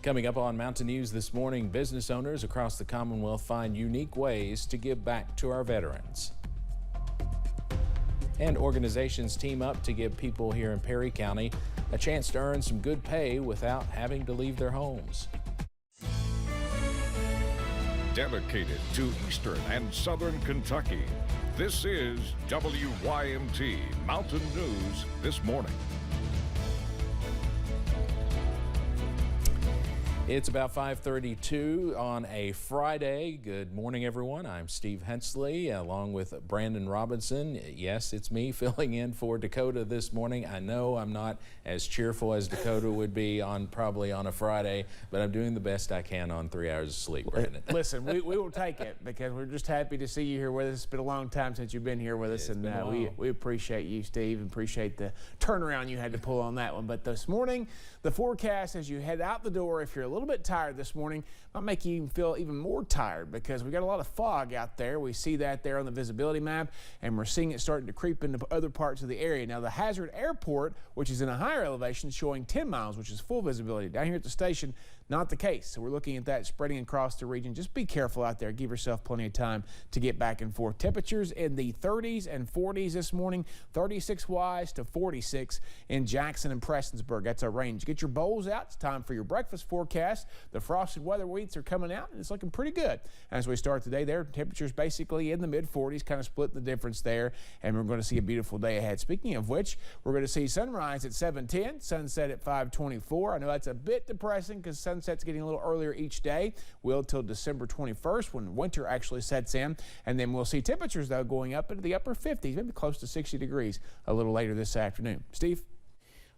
Coming up on Mountain News this morning, business owners across the Commonwealth find unique ways to give back to our veterans. And organizations team up to give people here in Perry County a chance to earn some good pay without having to leave their homes. Dedicated to Eastern and Southern Kentucky, this is WYMT Mountain News This Morning. It's about 5:32 on a Friday. Good morning, everyone. I'm Steve Hensley along with Brandon Robinson. Yes, it's me filling in for Dakota this morning. I know I'm not as cheerful as Dakota would be probably on a Friday, but I'm doing the best I can on 3 hours of sleep, Brandon. Listen, we will take it because we're just happy to see you here with us. It's been a long time since you've been here with us, and we appreciate you, Steve, and appreciate the turnaround you had to pull on that one. But this morning, the forecast as you head out the door, if you're a little bit tired this morning, might make you feel even more tired because we got a lot of fog out there. We see that there on the visibility map, and we're seeing it starting to creep into other parts of the area. Now, the Hazard Airport, which is in a higher elevation, showing 10 miles, which is full visibility. Down here at the station, not the case. So we're looking at that spreading across the region. Just be careful out there. Give yourself plenty of time to get back and forth. Temperatures in the 30s and 40s this morning, 36 Wise to 46 in Jackson and Prestonsburg. That's our range. Get your bowls out. It's time for your breakfast forecast. The frosted weather wheats are coming out, and it's looking pretty good. As we start today, their temperatures basically in the mid-40s, kind of split the difference there, and we're going to see a beautiful day ahead. Speaking of which, we're going to see sunrise at 7:10, sunset at 5:24. I know that's a bit depressing because sunset's getting a little earlier each day. Will till December 21st when winter actually sets in, and then we'll see temperatures, though, going up into the upper 50s, maybe close to 60 degrees a little later this afternoon. Steve?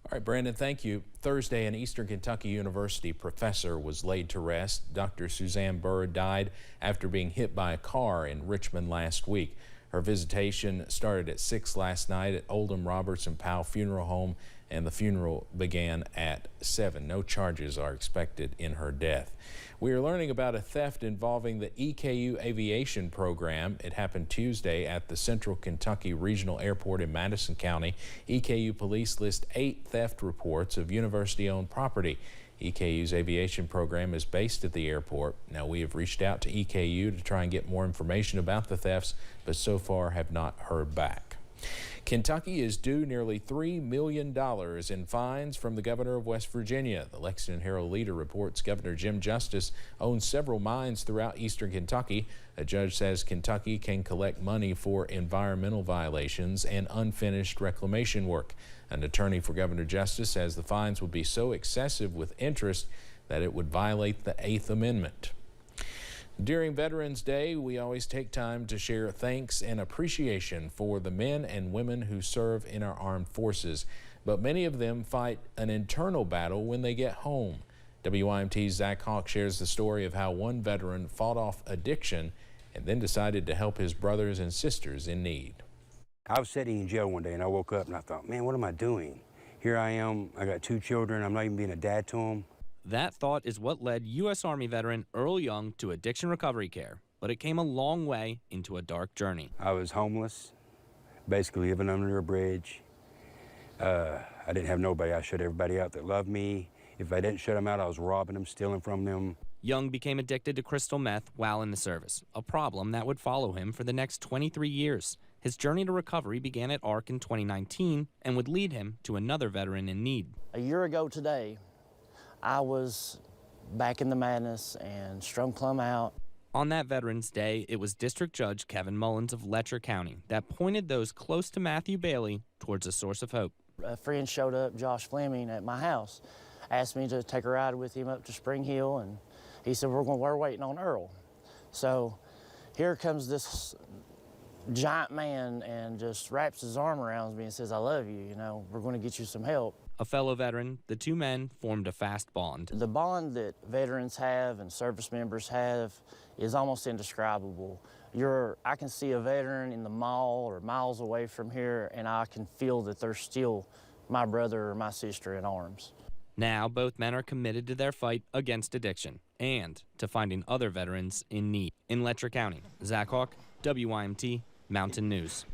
All right, Brandon, thank you. Thursday, an Eastern Kentucky University professor was laid to rest. Dr. Suzanne Burr died after being hit by a car in Richmond last week. Her visitation started at 6 last night at Oldham Robertson Powell Funeral Home, and the funeral began at 7. No charges are expected in her death. We are learning about a theft involving the EKU aviation program. It happened Tuesday at the Central Kentucky Regional Airport in Madison County. EKU police list 8 theft reports of university-owned property. EKU's aviation program is based at the airport. Now, we have reached out to EKU to try and get more information about the thefts, but so far have not heard back. Kentucky is due nearly $3 million in fines from the governor of West Virginia. The Lexington Herald-Leader reports Governor Jim Justice owns several mines throughout eastern Kentucky. A judge says Kentucky can collect money for environmental violations and unfinished reclamation work. An attorney for Governor Justice says the fines would be so excessive with interest that it would violate the 8th Amendment. During Veterans Day, we always take time to share thanks and appreciation for the men and women who serve in our armed forces, but many of them fight an internal battle when they get home. WYMT's Zach Hawk shares the story of how one veteran fought off addiction and then decided to help his brothers and sisters in need. I was sitting in jail one day and I woke up and I thought, man, what am I doing? Here I am, I got 2 children, I'm not even being a dad to them. That thought is what led U.S. Army veteran Earl Young to addiction recovery care, but it came a long way into a dark journey. I was homeless, basically living under a bridge. I didn't have nobody. I shut everybody out that loved me. If I didn't shut them out, I was robbing them, stealing from them. Young became addicted to crystal meth while in the service, a problem that would follow him for the next 23 years. His journey to recovery began at ARC in 2019 and would lead him to another veteran in need. A year ago today, I was back in the madness and strung plumb out. On that Veterans Day, it was District Judge Kevin Mullins of Letcher County that pointed those close to Matthew Bailey towards a source of hope. A friend showed up, Josh Fleming, at my house, asked me to take a ride with him up to Spring Hill, and he said, we're waiting on Earl. So here comes this giant man and just wraps his arm around me and says, I love you, you know, we're going to get you some help. A fellow veteran, the two men formed a fast bond. The bond that veterans have and service members have is almost indescribable. I can see a veteran in the mall or miles away from here, and I can feel that they're still my brother or my sister in arms. Now, both men are committed to their fight against addiction and to finding other veterans in need. In Letcher County, Zach Hawk, WYMT Mountain News.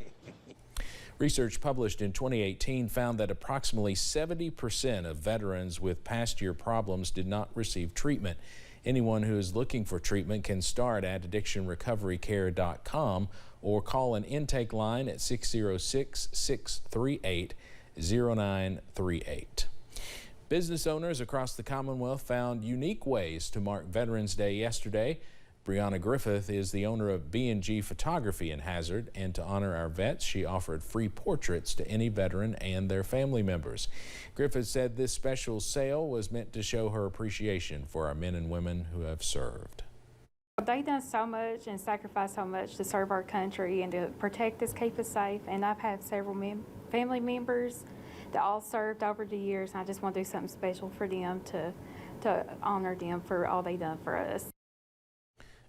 Research published in 2018 found that approximately 70% of veterans with past year problems did not receive treatment. Anyone who is looking for treatment can start at addictionrecoverycare.com or call an intake line at 606-638-0938. Business owners across the Commonwealth found unique ways to mark Veterans Day yesterday. Brianna Griffith is the owner of B&G Photography in Hazard, and to honor our vets, she offered free portraits to any veteran and their family members. Griffith said this special sale was meant to show her appreciation for our men and women who have served. They've done so much and sacrificed so much to serve our country and to protect us, keep us safe, and I've had several family members that all served over the years, and I just want to do something special for them to honor them for all they've done for us.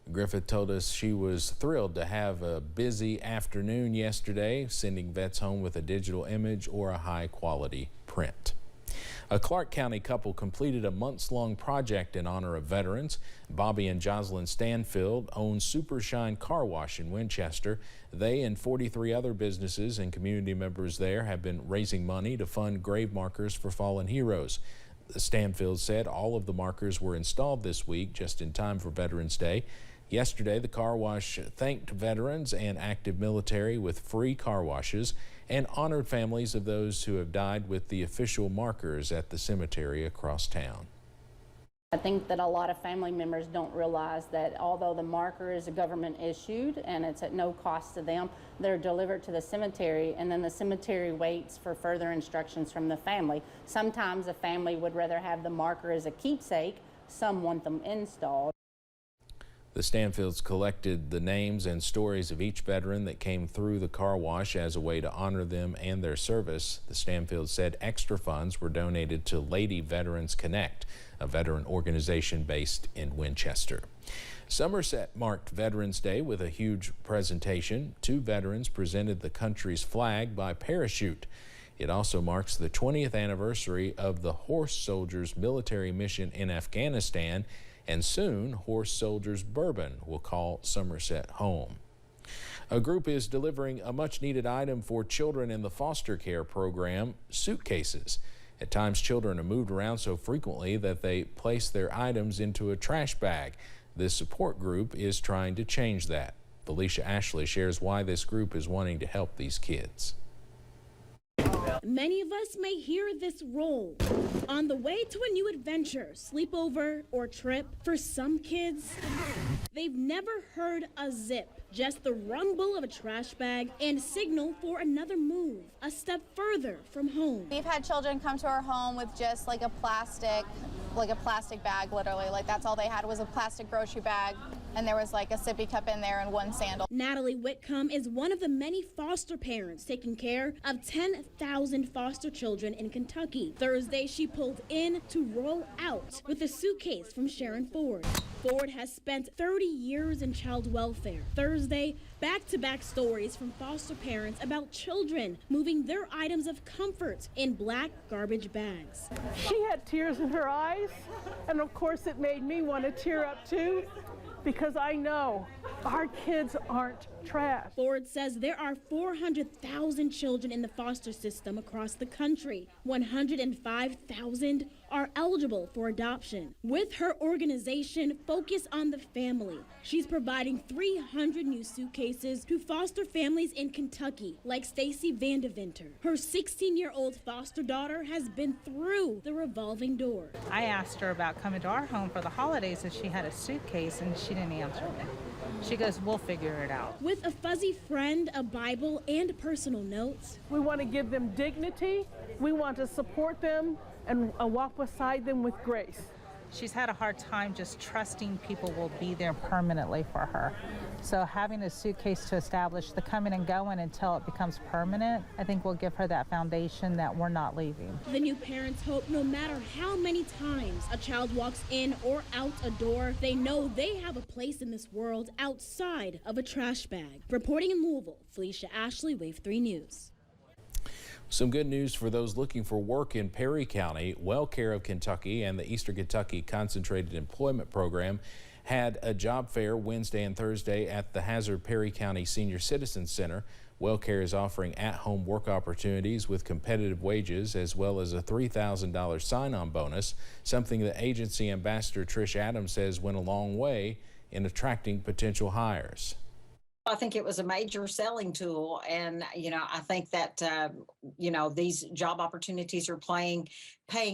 Griffith told us she was thrilled to have a busy afternoon yesterday, sending vets home with a digital image or a high-quality print. A Clark County couple completed a months-long project in honor of veterans. Bobby and Jocelyn Stanfield own Super Shine Car Wash in Winchester. They and 43 other businesses and community members there have been raising money to fund grave markers for fallen heroes. The Stanfield said all of the markers were installed this week, just in time for Veterans Day. Yesterday, the car wash thanked veterans and active military with free car washes and honored families of those who have died with the official markers at the cemetery across town. I think that a lot of family members don't realize that although the marker is a government issued and it's at no cost to them, they're delivered to the cemetery, and then the cemetery waits for further instructions from the family. Sometimes a family would rather have the marker as a keepsake. Some want them installed. The Stanfields collected the names and stories of each veteran that came through the car wash as a way to honor them and their service. The Stanfields said extra funds were donated to Lady Veterans Connect, a veteran organization based in Winchester. Somerset marked Veterans Day with a huge presentation. 2 veterans presented the country's flag by parachute. It also marks the 20th anniversary of the Horse Soldiers military mission in Afghanistan, and soon Horse Soldiers Bourbon will call Somerset home. A group is delivering a much-needed item for children in the foster care program, Suitcases. At times, children are moved around so frequently that they place their items into a trash bag. This support group is trying to change that. Felicia Ashley shares why this group is wanting to help these kids. Many of us may hear this roll on the way to a new adventure, sleepover, or trip. For some kids, they've never heard a zip, just the rumble of a trash bag and signal for another move, a step further from home. We've had children come to our home with just like a plastic bag, literally. Like that's all they had was a plastic grocery bag, and there was like a sippy cup in there and one sandal. Natalie Whitcomb is one of the many foster parents taking care of 10,000 foster children in Kentucky. Thursday, she pulled in to roll out with a suitcase from Sharon Ford. Ford has spent 30 years in child welfare. Thursday, back-to-back stories from foster parents about children moving their items of comfort in black garbage bags. She had tears in her eyes, and of course it made me want to tear up too, because I know our kids aren't trash. Ford says there are 400,000 children in the foster system across the country. 105,000 are eligible for adoption. With her organization Focus on the Family, she's providing 300 new suitcases to foster families in Kentucky, like Stacy Vandeventer. Her 16-year-old foster daughter has been through the revolving door. I asked her about coming to our home for the holidays and she had a suitcase and she didn't answer me. She goes, we'll figure it out. With a fuzzy friend, a Bible, and personal notes. We want to give them dignity. We want to support them and walk beside them with grace. She's had a hard time just trusting people will be there permanently for her. So having a suitcase to establish the coming and going until it becomes permanent, I think will give her that foundation that we're not leaving. The new parents hope no matter how many times a child walks in or out a door, they know they have a place in this world outside of a trash bag. Reporting in Louisville, Felicia Ashley, Wave 3 News. Some good news for those looking for work in Perry County. WellCare of Kentucky and the Eastern Kentucky Concentrated Employment Program had a job fair Wednesday and Thursday at the Hazard Perry County Senior Citizen Center. WellCare is offering at-home work opportunities with competitive wages as well as a $3,000 sign-on bonus, something that agency ambassador Trish Adams says went a long way in attracting potential hires. I think it was a major selling tool. And, I think that, these job opportunities are paying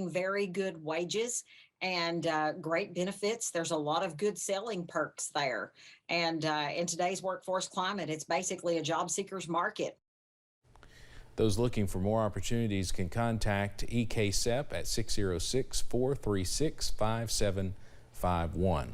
very good wages and great benefits. There's a lot of good selling perks there. And in today's workforce climate, it's basically a job seeker's market. Those looking for more opportunities can contact EKSEP at 606-436-5751.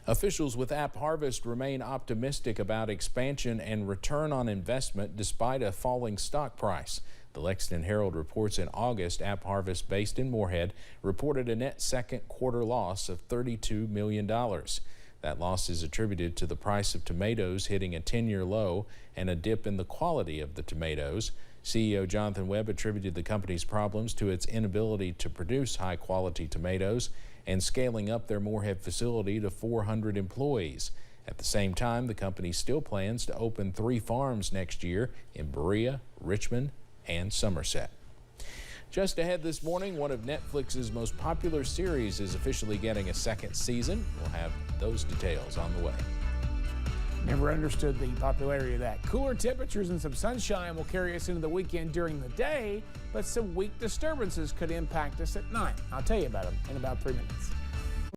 Officials with App Harvest remain optimistic about expansion and return on investment despite a falling stock price. The Lexington Herald reports in August, App Harvest, based in Moorhead, reported a net second quarter loss of $32 million. That loss is attributed to the price of tomatoes hitting a 10-year low and a dip in the quality of the tomatoes. CEO Jonathan Webb attributed the company's problems to its inability to produce high-quality tomatoes and scaling up their Moorhead facility to 400 employees. At the same time, the company still plans to open 3 farms next year in Berea, Richmond, and Somerset. Just ahead this morning, one of Netflix's most popular series is officially getting a second season. We'll have those details on the way. Never understood the popularity of that. Cooler temperatures and some sunshine will carry us into the weekend during the day, but some weak disturbances could impact us at night. I'll tell you about them in about 3 minutes.